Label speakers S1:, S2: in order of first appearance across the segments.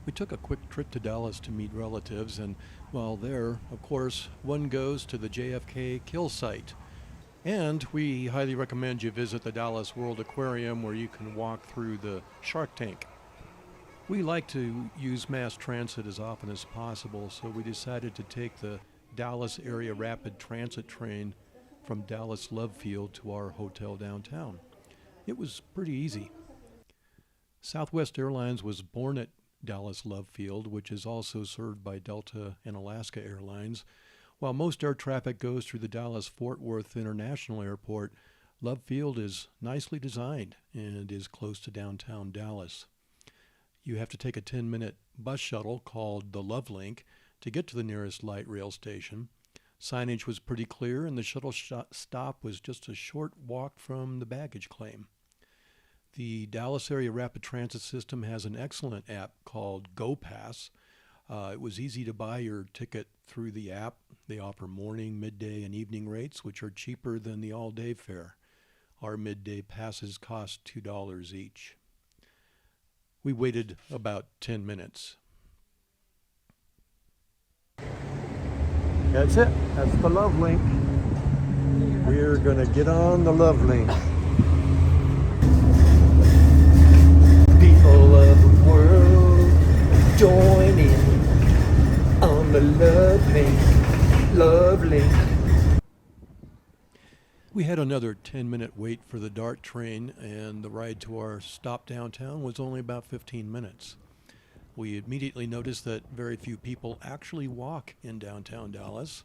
S1: We took a quick trip to Dallas to meet relatives, and while there, of course, one goes to the JFK kill site. And we highly recommend you visit the Dallas World Aquarium where you can walk through the shark tank. We like to use mass transit as often as possible, so we decided to take the Dallas Area Rapid Transit train from Dallas Love Field to our hotel downtown. It was pretty easy. Southwest Airlines was born at Dallas Love Field, which is also served by Delta and Alaska Airlines. While most air traffic goes through the Dallas Fort Worth International Airport, Love Field is nicely designed and is close to downtown Dallas. You have to take a 10-minute bus shuttle called the Love Link to get to the nearest light rail station. Signage was pretty clear, and the shuttle stop was just a short walk from the baggage claim. The Dallas Area Rapid Transit System has an excellent app called GoPass. It was easy to buy your ticket through the app. They offer morning, midday, and evening rates, which are cheaper than the all-day fare. Our midday passes cost $2 each. We waited about 10 minutes. That's it. That's the Love Link. We're going to get on the Love Link. People of the world, join in on the Love Link. Love Link. We had another 10-minute wait for the DART train, and the ride to our stop downtown was only about 15 minutes. We immediately noticed that very few people actually walk in downtown Dallas.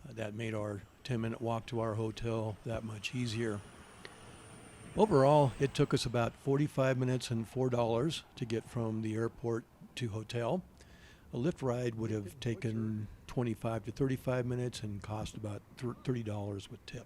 S1: That made our 10-minute walk to our hotel that much easier. Overall, it took us about 45 minutes and $4 to get from the airport to hotel. A Lyft ride would have taken 25 to 35 minutes and cost about $30 with tip.